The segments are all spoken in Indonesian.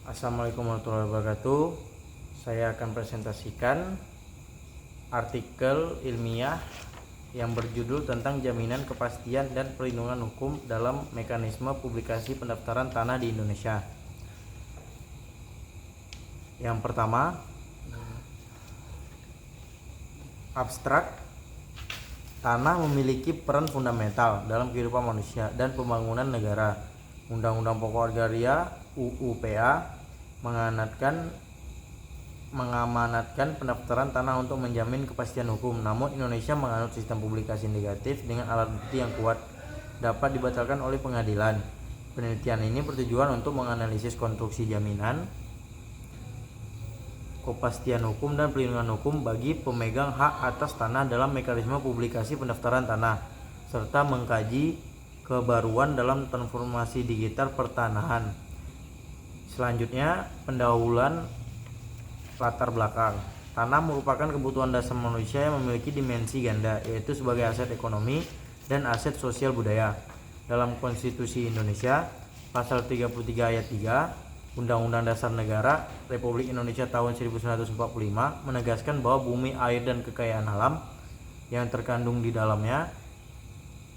Assalamualaikum warahmatullahi wabarakatuh. Saya akan presentasikan artikel ilmiah yang berjudul tentang jaminan kepastian dan perlindungan hukum dalam mekanisme publikasi pendaftaran tanah di Indonesia. Yang pertama, abstrak. Tanah memiliki peran fundamental dalam kehidupan manusia dan pembangunan negara. Undang-Undang Pokok Agraria UUPA mengamanatkan pendaftaran tanah untuk menjamin kepastian hukum. Namun Indonesia menganut sistem publikasi negatif dengan alat bukti yang kuat dapat dibatalkan oleh pengadilan. Penelitian ini bertujuan untuk menganalisis konstruksi jaminan kepastian hukum dan perlindungan hukum bagi pemegang hak atas tanah dalam mekanisme publikasi pendaftaran tanah, serta mengkaji kebaruan dalam transformasi digital pertanahan. Selanjutnya, pendahuluan latar belakang. Tanah merupakan kebutuhan dasar manusia yang memiliki dimensi ganda, yaitu sebagai aset ekonomi dan aset sosial budaya. Dalam Konstitusi Indonesia, Pasal 33 Ayat 3, Undang-Undang Dasar Negara Republik Indonesia tahun 1945 menegaskan bahwa bumi, air, dan kekayaan alam yang terkandung di dalamnya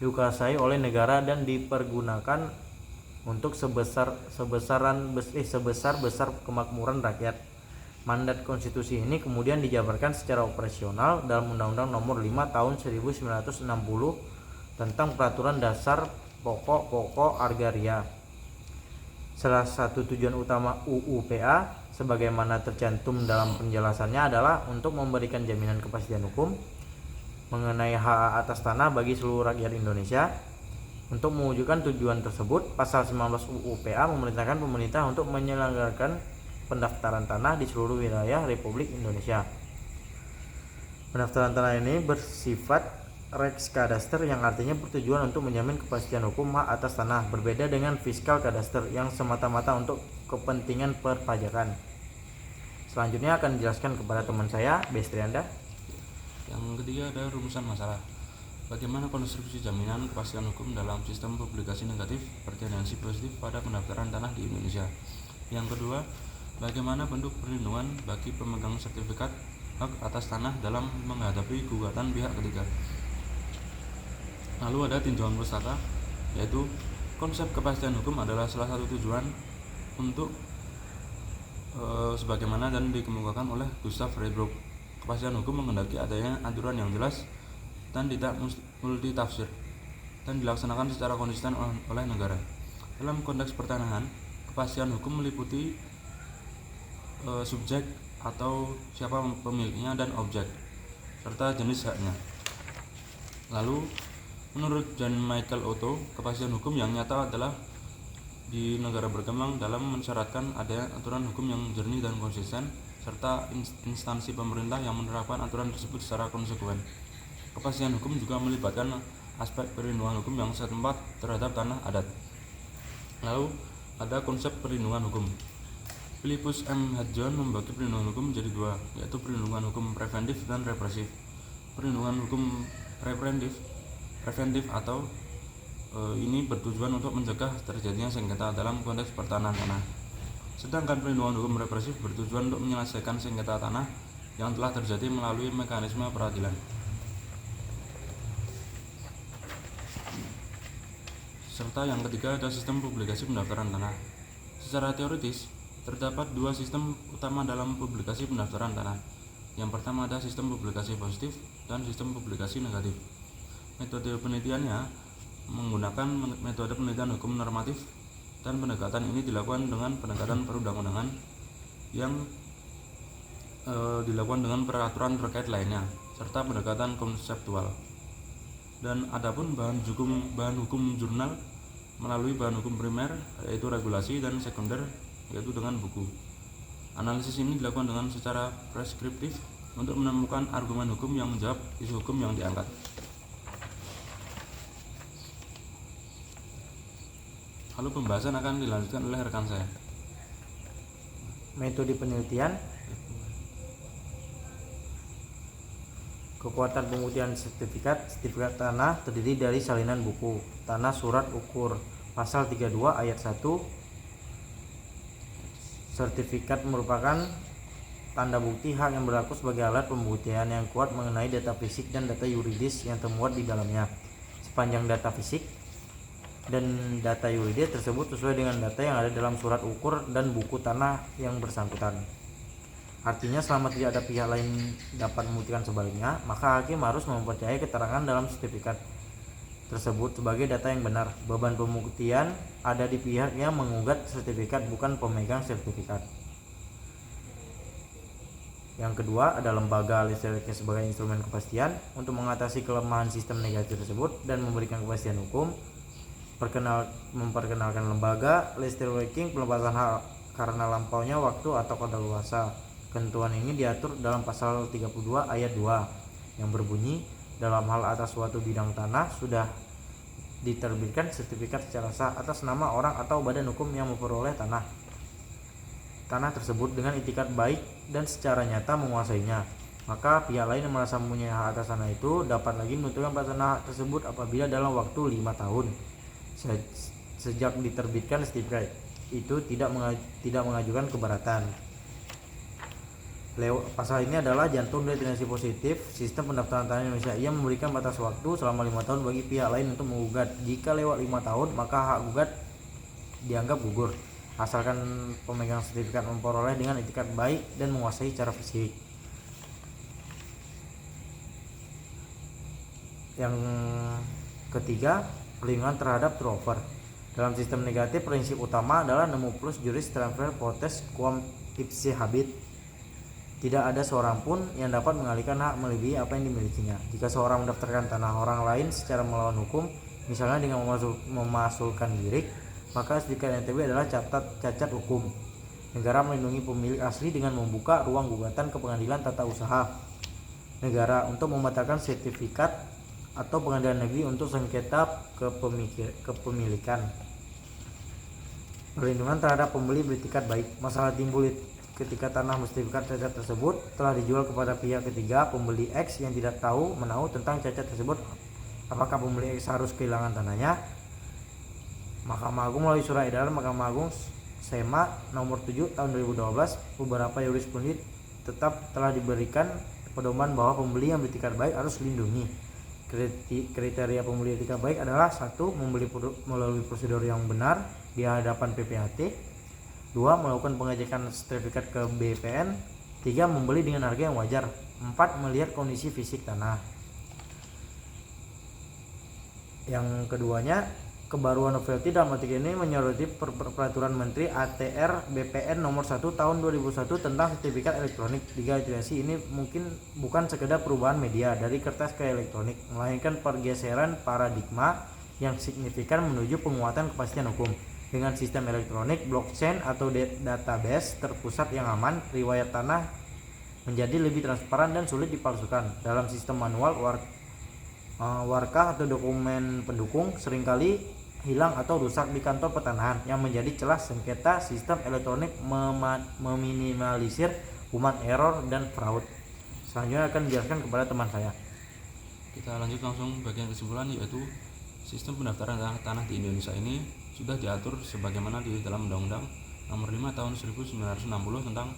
dikuasai oleh negara dan dipergunakan untuk sebesar-besar kemakmuran rakyat. Mandat konstitusi ini kemudian dijabarkan secara operasional dalam Undang-Undang Nomor 5 Tahun 1960 tentang Peraturan Dasar Pokok-Pokok Agraria. Salah satu tujuan utama UUPA sebagaimana tercantum dalam penjelasannya adalah untuk memberikan jaminan kepastian hukum mengenai hak atas tanah bagi seluruh rakyat Indonesia. Untuk mewujudkan tujuan tersebut, Pasal 19 UUPA memerintahkan pemerintah untuk menyelenggarakan pendaftaran tanah di seluruh wilayah Republik Indonesia. Pendaftaran tanah ini bersifat Rex Kadaster yang artinya bertujuan untuk menjamin kepastian hukum hak atas tanah, berbeda dengan fiskal kadaster yang semata-mata untuk kepentingan perpajakan. Selanjutnya akan dijelaskan kepada teman saya, Bestri Anda. Yang ketiga ada rumusan masalah. Bagaimana konstruksi jaminan kepastian hukum dalam sistem publikasi negatif bertendensi positif pada pendaftaran tanah di Indonesia. Yang kedua, bagaimana bentuk perlindungan bagi pemegang sertifikat hak atas tanah dalam menghadapi gugatan pihak ketiga. Lalu ada tinjauan pustaka, yaitu konsep kepastian hukum adalah salah satu tujuan untuk sebagaimana dan dikemukakan oleh Gustav Reybrouck. Kepastian hukum menghendaki adanya aturan yang jelas dan tidak multitafsir dan dilaksanakan secara konsisten oleh negara. Dalam konteks pertanahan, kepastian hukum meliputi subjek atau siapa pemiliknya dan objek serta jenis haknya. Lalu menurut John Michael Otto, kepastian hukum yang nyata adalah di negara berkembang dalam mensyaratkan adanya aturan hukum yang jernih dan konsisten serta instansi pemerintah yang menerapkan aturan tersebut secara konsekuen. Kepastian hukum juga melibatkan aspek perlindungan hukum yang setempat terhadap tanah adat. Lalu ada konsep perlindungan hukum. Philippus M. Hadjon membagi perlindungan hukum menjadi dua, yaitu perlindungan hukum preventif dan represif. Perlindungan hukum preventif atau ini bertujuan untuk mencegah terjadinya sengketa dalam konteks pertanahan tanah. Sedangkan perlindungan hukum represif bertujuan untuk menyelesaikan sengketa tanah yang telah terjadi melalui mekanisme peradilan. Serta yang ketiga ada sistem publikasi pendaftaran tanah. Secara teoritis, terdapat dua sistem utama dalam publikasi pendaftaran tanah. Yang pertama ada sistem publikasi positif dan sistem publikasi negatif. Metode penelitiannya menggunakan metode penelitian hukum normatif dan pendekatan ini dilakukan dengan pendekatan perundang-undangan yang dilakukan dengan peraturan terkait lainnya serta pendekatan konseptual. Dan adapun bahan hukum jurnal melalui bahan hukum primer yaitu regulasi dan sekunder yaitu dengan buku. Analisis ini dilakukan dengan secara preskriptif untuk menemukan argumen hukum yang menjawab isu hukum yang diangkat. Lalu pembahasan akan dilanjutkan oleh rekan saya. Metode penelitian. Kekuatan pembuktian sertifikat tanah terdiri dari salinan buku, tanah surat ukur, pasal 32 ayat 1 Sertifikat merupakan tanda bukti hak yang berlaku sebagai alat pembuktian yang kuat mengenai data fisik dan data yuridis yang termuat di dalamnya. Sepanjang data fisik dan data yuridis tersebut sesuai dengan data yang ada dalam surat ukur dan buku tanah yang bersangkutan. Artinya selama tidak ada pihak lain dapat membuktikan sebaliknya, maka hakim harus mempercayai keterangan dalam sertifikat tersebut sebagai data yang benar. Beban pembuktian ada di pihak yang menggugat sertifikat, bukan pemegang sertifikat. Yang kedua ada lembaga listriknya sebagai instrumen kepastian untuk mengatasi kelemahan sistem negatif tersebut dan memberikan kepastian hukum. Memperkenalkan lembaga listriking pelepasan hak karena lampaunya waktu atau kadaluarsa. Ketentuan ini diatur dalam pasal 32 ayat 2 yang berbunyi, dalam hal atas suatu bidang tanah sudah diterbitkan sertifikat secara sah atas nama orang atau badan hukum yang memperoleh tanah tersebut dengan itikat baik dan secara nyata menguasainya, maka pihak lain yang merasa mempunyai hak atas tanah itu dapat lagi menentukan pelaksana hak tersebut apabila dalam waktu 5 tahun sejak diterbitkan sertifikat itu tidak mengajukan keberatan. Pasal ini adalah jantung dari definisi positif sistem pendaftaran tanah Indonesia. Ia memberikan batas waktu selama 5 tahun bagi pihak lain untuk menggugat. Jika lewat 5 tahun, maka hak gugat dianggap gugur, asalkan pemegang sertifikat memperoleh dengan itikat baik dan menguasai secara fisik. Yang ketiga, perlindungan terhadap turnover. Dalam sistem negatif, prinsip utama adalah nemo plus juris transfer potes quam ipse habit. Tidak ada seorang pun yang dapat mengalihkan hak melebihi apa yang dimilikinya. Jika seorang mendaftarkan tanah orang lain secara melawan hukum, misalnya dengan memasulkan girik, maka sertifikat NTB adalah cacat hukum. Negara melindungi pemilik asli dengan membuka ruang gugatan ke pengadilan tata usaha negara untuk membatalkan sertifikat atau pengadilan negeri untuk sengketa kepemilikan. Perlindungan terhadap pembeli beretikat baik. Masalah timbul ketika tanah sertifikat cacat tersebut telah dijual kepada pihak ketiga, pembeli X yang tidak menahu tentang cacat tersebut. Apakah pembeli X harus kehilangan tanahnya? Mahkamah Agung melalui surat edaran Mahkamah Agung SEMA nomor 7 tahun 2012, beberapa jurisprudensi tetap telah diberikan pedoman bahwa pembeli yang beretikat baik harus dilindungi. Kriteria pembeli etikat baik adalah 1. Membeli melalui prosedur yang benar di hadapan PPAT. 2. Melakukan pengecekan sertifikat ke BPN. 3. Membeli dengan harga yang wajar. 4. Melihat kondisi fisik tanah. Yang keduanya, kebaruan novelty dalam arti ini menyoroti peraturan Menteri ATR BPN nomor 1 tahun 2001 tentang sertifikat elektronik. Digitalisasi ini mungkin bukan sekedar perubahan media dari kertas ke elektronik, melainkan pergeseran paradigma yang signifikan menuju penguatan kepastian hukum. Dengan sistem elektronik, blockchain atau database terpusat yang aman, riwayat tanah menjadi lebih transparan dan sulit dipalsukan. Dalam sistem manual, warkah atau dokumen pendukung seringkali hilang atau rusak di kantor pertanahan yang menjadi celah sengketa. Sistem elektronik meminimalisir human error dan fraud. Selanjutnya akan dijelaskan kepada teman saya. Kita lanjut langsung bagian kesimpulan, yaitu sistem pendaftaran tanah di Indonesia ini sudah diatur sebagaimana di dalam Undang-Undang Nomor 5 Tahun 1960 tentang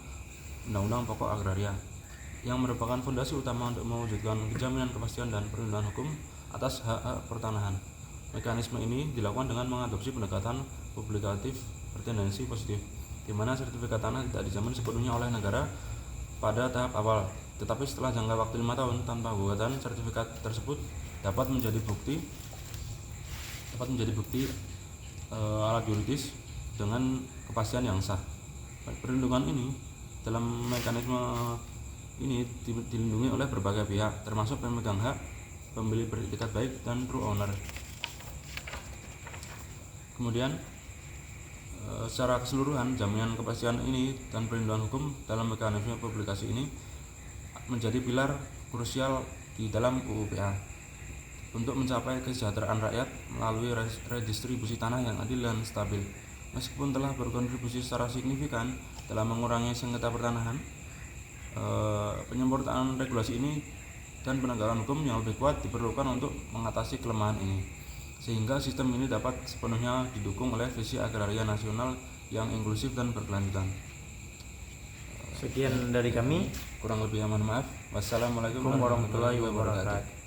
Undang-Undang Pokok Agraria, yang merupakan fondasi utama untuk mewujudkan jaminan kepastian dan perlindungan hukum atas hak-hak pertanahan. Mekanisme ini dilakukan dengan mengadopsi pendekatan publikatif bertendensi positif, di mana sertifikat tanah tidak dijamin sepenuhnya oleh negara pada tahap awal, tetapi setelah jangka waktu 5 tahun tanpa gugatan, sertifikat tersebut dapat menjadi bukti alat yuridis dengan kepastian yang sah. Perlindungan ini dalam mekanisme ini dilindungi oleh berbagai pihak, termasuk pemegang hak, pembeli beretikat baik, dan true owner. Kemudian secara keseluruhan, jaminan kepastian ini dan perlindungan hukum dalam mekanisme publikasi ini menjadi pilar krusial di dalam UU-PA untuk mencapai kesejahteraan rakyat melalui redistribusi tanah yang adil dan stabil. Meskipun telah berkontribusi secara signifikan dalam mengurangi sengketa pertanahan, penyempurnaan regulasi ini dan penegakan hukum yang lebih kuat diperlukan untuk mengatasi kelemahan ini, sehingga sistem ini dapat sepenuhnya didukung oleh visi agraria nasional yang inklusif dan berkelanjutan. Sekian dari kami. Kurang lebih mohon maaf. Wassalamualaikum Assalamualaikum warahmatullahi wabarakatuh.